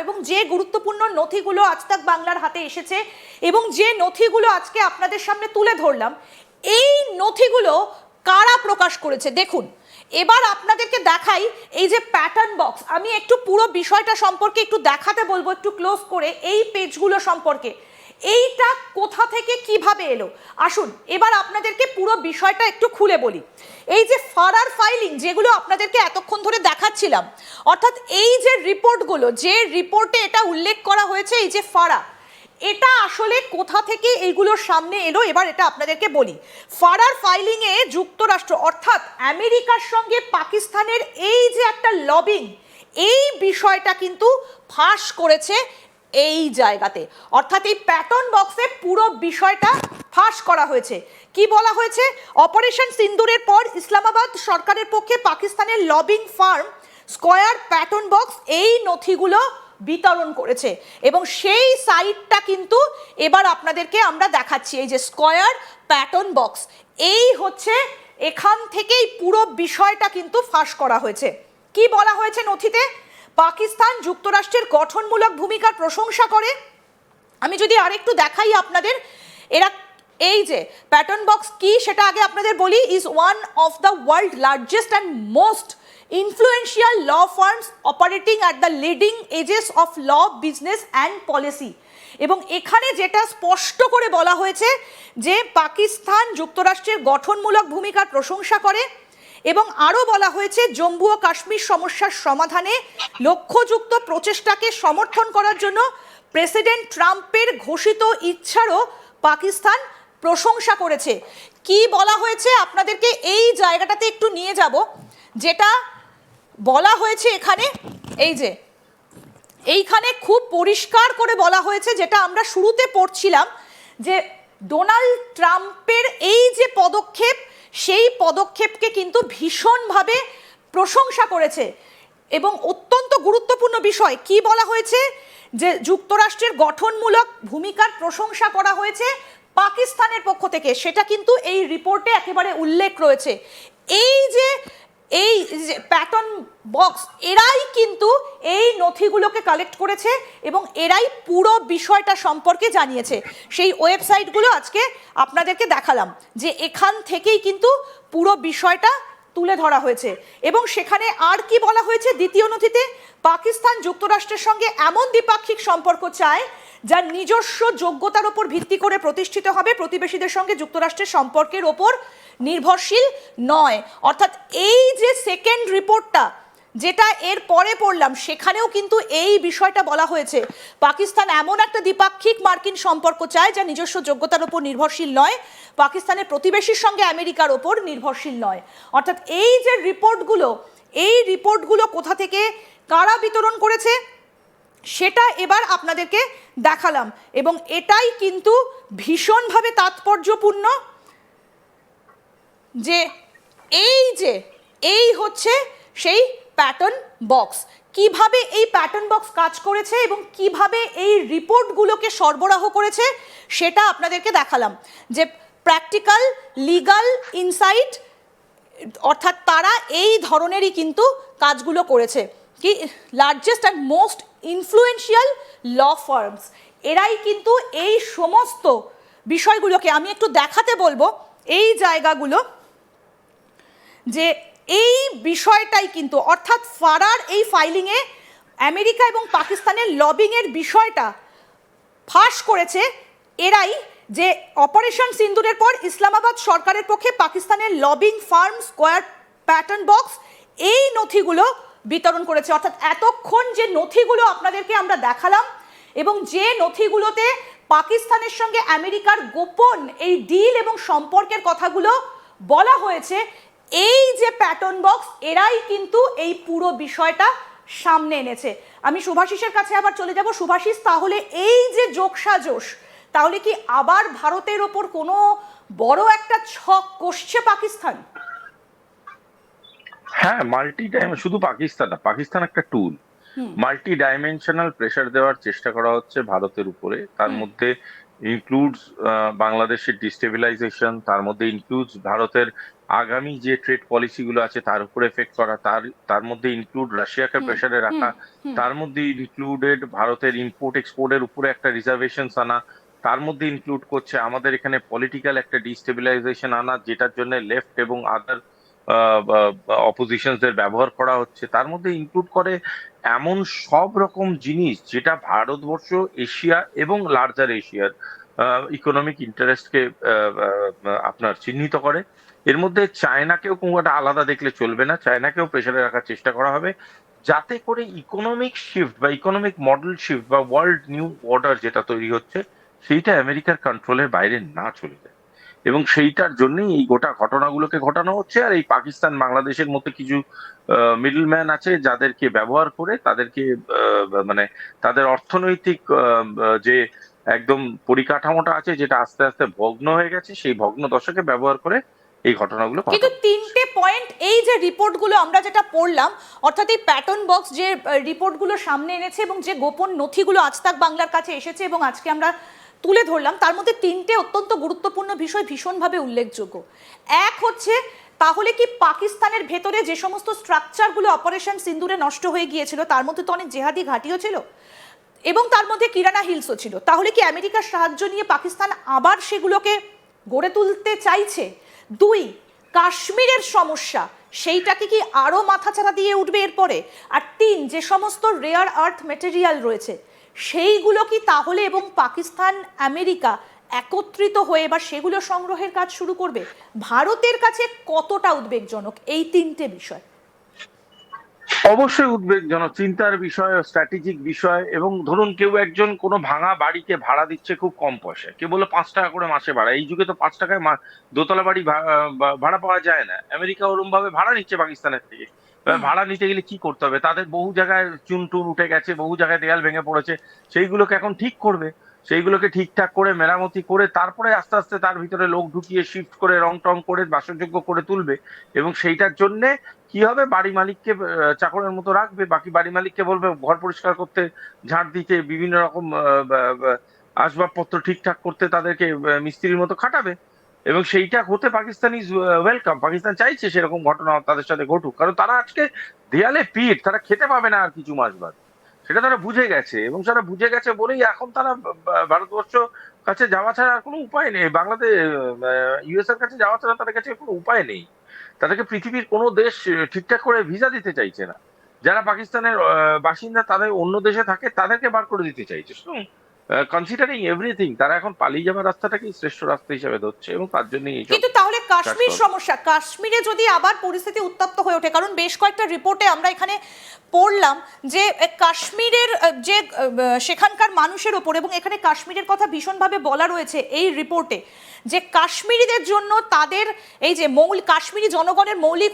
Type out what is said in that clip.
এবং যে গুরুত্বপূর্ণ নথিগুলো আজ তাক বাংলার হাতে এসেছে এবং যে নথিগুলো আজকে আপনাদের সামনে তুলে ধরলাম, এই নথিগুলো কারা প্রকাশ করেছে দেখুন। এবার আপনাদেরকে দেখাই এই যে প্যাটার্ন বক্স, আমি একটু পুরো বিষয়টা সম্পর্কে একটু দেখাতে বলবো একটু ক্লোজ করে এই পেজগুলো সম্পর্কে, এইটা কোথা থেকে কিভাবে এলো। আসুন এবার আপনাদেরকে পুরো বিষয়টা একটু খুলে বলি। এই যে ফারার ফাইলিং যেগুলো আপনাদেরকে এতক্ষণ ধরে দেখাচ্ছিলাম, অর্থাৎ এই যে রিপোর্টগুলো, যে রিপোর্টে এটা উল্লেখ করা হয়েছে এই যে ফারা, এটা আসলে কোথা থেকে এইগুলোর সামনে এলো এবার এটা আপনাদেরকে বলি। ফারার ফাইলিং এ যুক্তরাষ্ট্র অর্থাৎ আমেরিকার সঙ্গে পাকিস্তানের এই যে একটা লবিং, এই বিষয়টা কিন্তু ফাঁস করেছে এই জায়গাতে, অর্থাৎ এই প্যাটার্ন বক্সে পুরো বিষয়টা ফাঁস করা হয়েছে। কি বলা হয়েছে? অপারেশন সিন্দুরের পর ইসলামাবাদ সরকারের পক্ষে পাকিস্তানের lobbying farm square pattern box এই নথিগুলো বিতরণ করেছে এবং সেই সাইটটা কিন্তু এবার আপনাদেরকে আমরা দেখাচ্ছি। এই যে স্কয়ার প্যাটার্ন বক্স, এই হচ্ছে এখান থেকেই পুরো বিষয়টা কিন্তু ফাঁস করা হয়েছে। কি বলা হয়েছে নথিতে? পাকিস্তান যুক্তরাষ্ট্রের গঠনমূলক ভূমিকার প্রশংসা করে। আমি যদি আরেকটু দেখাই আপনাদের, এরা এই যে প্যাটার্ন বক্স কি সেটা আগে আপনাদের বলি। Is one of the world largest and most influential law firms operating at the leading edges of law, business and policy. এবং এখানে যেটা স্পষ্ট করে বলা হয়েছে যে পাকিস্তান যুক্তরাষ্ট্রের গঠনমূলক ভূমিকার প্রশংসা করে এবং আরও বলা হয়েছে জম্মু ও কাশ্মীর সমস্যার সমাধানে লক্ষ্যযুক্ত প্রচেষ্টাকে সমর্থন করার জন্য প্রেসিডেন্ট ট্রাম্পের ঘোষিত ইচ্ছারও পাকিস্তান প্রশংসা করেছে। কি বলা হয়েছে আপনাদেরকে এই জায়গাটাতে একটু নিয়ে যাব, যেটা বলা হয়েছে এখানে, এই যে এইখানে খুব পরিষ্কার করে বলা হয়েছে, যেটা আমরা শুরুতে পড়ছিলাম, যে ডোনাল্ড ট্রাম্পের এই যে পদক্ষেপ, সেই পদক্ষেপকে কিন্তু ভীষণভাবে প্রশংসা করেছে। এবং অত্যন্ত গুরুত্বপূর্ণ বিষয় কি বলা হয়েছে, যে যুক্তরাষ্ট্রের গঠনমূলক ভূমিকার প্রশংসা করা হয়েছে পাকিস্তানের পক্ষ থেকে, সেটা কিন্তু এই রিপোর্টে একেবারে উল্লেখ রয়েছে। এই যে প্যাটার্ন বক্স, এরাই কিন্তু এই নথিগুলোকে কালেক্ট করেছে এবং এরাই পুরো বিষয়টা সম্পর্কে জানিয়েছে। সেই ওয়েবসাইটগুলো আজকে আপনাদেরকে দেখালাম, যে এখান থেকেই কিন্তু পুরো বিষয়টা তুলে ধরা হয়েছে। এবং সেখানে আর কি বলা হয়েছে দ্বিতীয় নথিতে? পাকিস্তান যুক্তরাষ্ট্রের সঙ্গে এমন দ্বিপাক্ষিক সম্পর্ক চায় যার নিজস্ব যোগ্যতার ওপর ভিত্তি করে প্রতিষ্ঠিত হবে, প্রতিবেশীদের সঙ্গে যুক্তরাষ্ট্রের সম্পর্কের ওপর নির্ভরশীল নয়। অর্থাৎ এই যে সেকেন্ড রিপোর্টটা যেটা এর পরে পড়লাম, সেখানেও কিন্তু এই বিষয়টা বলা হয়েছে, পাকিস্তান এমন একটা দ্বিপাক্ষিক মার্কিন সম্পর্ক চায় যা নিজস্ব যোগ্যতার ওপর নির্ভরশীল নয়, পাকিস্তানের প্রতিবেশীর সঙ্গে আমেরিকার ওপর নির্ভরশীল নয়। অর্থাৎ এই যে রিপোর্টগুলো, এই রিপোর্টগুলো কোথা থেকে কারা বিতরণ করেছে সেটা এবার আপনাদেরকে দেখালাম এবং এটাই কিন্তু ভীষণভাবে তাৎপর্যপূর্ণ, যে এই হচ্ছে সেই প্যাটার্ন বক্স। কিভাবে এই প্যাটার্ন বক্স কাজ করেছে এবং কিভাবে এই রিপোর্টগুলোকে সরবরাহ করেছে সেটা আপনাদেরকে দেখালাম, যে প্র্যাকটিক্যাল লিগাল ইনসাইট, অর্থাৎ তারা এই ধরনেরই কিন্তু কাজগুলো করেছে। কি largest and most influential law firms, এরাই কিন্তু এই সমস্ত বিষয়গুলোকে, আমি একটু দেখাতে বলবো এই জায়গাগুলো, যে এই বিষয়টাই কিন্তু, অর্থাৎ ফারার এই ফাইলিংয়ে আমেরিকা এবং পাকিস্তানের লবিংয়ের বিষয়টা ফাঁস করেছে এরাই, যে অপারেশন সিন্দুরের পর ইসলামাবাদ সরকারের পক্ষে পাকিস্তানের lobbying farm square pattern box এই নথিগুলো বিতরণ করেছে। অর্থাৎ এতক্ষণ যে নথিগুলো আপনাদেরকে আমরা দেখালাম এবং যে নথিগুলোতে পাকিস্তানের সঙ্গে আমেরিকার গোপন এই ডিল এবং সম্পর্কের কথাগুলো বলা হয়েছে, এই যে প্যাটার্ন বক্স, এরাই কিন্তু এই পুরো বিষয়টা সামনে এনেছে। আমি শুভাশিসের কাছে আবার চলে যাব। শুভাশিস, তাহলে এই যে যোগসাজশ, তাহলে কি আবার ভারতের ওপর কোনো বড় একটা ছক কষছে পাকিস্তান? হ্যাঁ, শুধু পাকিস্তান না, পাকিস্তান একটা টুল। মাল্টি ডাইমেনশনাল প্রেসার দেওয়ার চেষ্টা করা হচ্ছে ভারতের উপরে। তার মধ্যে ইনক্লুডস বাংলাদেশের ডিস্টেবিলাইজেশন, তার মধ্যে ইনক্লুডস ভারতের আগামী যে ট্রেড পলিসি গুলো আছে তার উপর এফেক্ট করা, তার মধ্যে ইনক্লুড রাশিয়াকে হুম প্রেসারে হুম রাখা, হুম তার মধ্যে ইনক্লুডেড ভারতের ইম্পোর্ট এক্সপোর্টের উপরে একটা রিজার্ভেশনস আনা, তার মধ্যে ইনক্লুড করছে আমাদের এখানে পলিটিক্যাল একটা ডিস্টেবিলাইজেশন আনা, যেটার জন্য লেফট এবং আদার অপোজিশনসদের ব্যবহার করা হচ্ছে, তার মধ্যে ইনক্লুড করে এমন সব রকম জিনিস যেটা ভারতবর্ষ, এশিয়া এবং লার্জার এশিয়ার ইকোনমিক ইন্টারেস্টকে আপনার চিহ্নিত করে। এর মধ্যে চায়নাকেও কোনো একটা আলাদা দেখলে চলবে না, চায়নাকেও প্রেসারে রাখার চেষ্টা করা হবে, যাতে করে ইকোনমিক শিফট বা ইকোনমিক মডেল শিফট বা ওয়ার্ল্ড নিউ অর্ডার যেটা তৈরি হচ্ছে সেইটা আমেরিকার কন্ট্রোলের বাইরে না চলে যায়। এবং সেইটার জন্যই এই গোটা ঘটনাগুলোকে ঘটানো হচ্ছে। আর এই পাকিস্তান বাংলাদেশের মধ্যে কিছু মিডলম্যান আছে যাদেরকে ব্যবহার করে তাদেরকে মানে তাদের অর্থনৈতিক যে একদম পরিকাঠামোটা আছে যেটা আস্তে আস্তে ভগ্ন হয়ে গেছে, সেই ভগ্ন দশাকে ব্যবহার করে এই ঘটনাগুলো কিন্তু ঘটানো। তিনটে পয়েন্ট, এই যে রিপোর্টগুলো আমরা যেটা পড়লাম, অর্থাৎ এই প্যাটার্ন বক্স যে রিপোর্টগুলো সামনে এনেছে এবং যে গোপন নথিগুলো আজ তাক বাংলার কাছে এসেছে এবং আজকে আমরা তুলে ধরলাম, তার মধ্যে তিনটে অত্যন্ত গুরুত্বপূর্ণ বিষয় ভীষণভাবে উল্লেখযোগ্য। এক হচ্ছে, তাহলে কি পাকিস্তানের ভেতরে যে সমস্ত স্ট্রাকচারগুলো অপারেশন সিন্দুরে নষ্ট হয়ে গিয়েছিল, তার মধ্যে তো অনেক জেহাদি ঘাঁটিও ছিল এবং তার মধ্যে কিরানা হিলসও ছিল, তাহলে কি আমেরিকার সাহায্য নিয়ে পাকিস্তান আবার সেগুলোকে গড়ে তুলতে চাইছে? দুই, কাশ্মীরের সমস্যা, সেইটাকে কি আরো মাথাচাড়া দিয়ে উঠবে এরপরে? আর তিন, যে সমস্ত রেয়ার আর্থ মেটেরিয়াল রয়েছে সেইগুলো কি তাহলে এবং পাকিস্তান আমেরিকা একত্রিত হয়ে এবার সেগুলো সংগ্রহের কাজ শুরু করবে? ভারতের কাছে কতটা উদ্বেগজনক এই তিনটে বিষয়? অবশ্যই উদ্বেগজনক, চিন্তার বিষয়, স্ট্র্যাটেজিক বিষয়। এবং ধরুন কেউ একজন কোনো ভাঙা বাড়িকে ভাড়া দিচ্ছে খুব কম পয়সায়, কেউ বললো 5 টাকা করে মাসে ভাড়া। এই যুগে তো 5 টাকায় দোতলা বাড়ি ভাড়া পাওয়া যায় না। আমেরিকা ওরম ভাবে ভাড়া নিচ্ছে পাকিস্তানের থেকে। এবার ভাড়া নিতে গেলে কি করতে হবে, তাদের বহু জায়গায় চুন টুন উঠে গেছে, বহু জায়গায় দেয়াল ভেঙে পড়েছে, সেইগুলোকে এখন ঠিক করবে। সেইগুলোকে ঠিকঠাক করে মেরামতি করে তারপরে আস্তে আস্তে তার ভিতরে লোক ঢুকিয়ে শিফট করে রং টং করে বাসযোগ্য করে তুলবে। এবং সেইটার জন্য কি হবে, বাড়ি মালিককে চাকরের মতো রাখবে, বাকি বাড়ি মালিককে বলবে ঘর পরিষ্কার করতে, ঝাঁট দিতে, বিভিন্ন রকম আসবাবপত্র ঠিকঠাক করতে তাদেরকে মিস্ত্রির মতো খাটাবে। এবং সেইটা হতে পাকিস্তান ইজ ওয়েলকাম, পাকিস্তান চাইছে সেরকম ঘটনা তাদের সাথে ঘটুক, কারণ তারা আজকে দেয়ালে পিঠ, তারা খেতে পাবে না আর কিছু মাস বাদ। সেটা তারা বুঝে গেছে, এবং তারা বুঝে গেছে বলেই এখন তারা ভারতবর্ষ কাছে যাওয়া ছাড়া আর কোনো উপায় নেই, বাংলাদেশ ইউএস এর কাছে যাওয়া ছাড়া তাদের কাছে কোনো উপায় নেই। তাদেরকে পৃথিবীর কোনো দেশ ঠিকঠাক করে ভিসা দিতে চাইছে না। যারা পাকিস্তানের বাসিন্দা তাদের অন্য দেশে থাকে তাদেরকে বার করে দিতে চাইছে। কনসিডারিং এভরিথিং, তারা এখন পালিয়ে যাওয়ার রাস্তাটাকেই শ্রেষ্ঠ রাস্তা হিসেবে ধরছে, এবং তার জন্য এইসব কিন্তু তাহলে কাশ্মীর কাজকর্ম। সমস্যা, কাশ্মীরে যদি আবার পরিস্থিতি উত্তপ্ত হয়ে ওঠে, কারণ বেশ কয়েকটা রিপোর্টে আমরা এখানে পড়লাম যে কাশ্মীরের যে সেখানকার মানুষের ওপর, এবং এখানে কাশ্মীরের কথা ভীষণভাবে বলা রয়েছে এই রিপোর্টে, যে কাশ্মীরিদের জন্য তাদের এই যে কাশ্মীরি জনগণের মৌলিক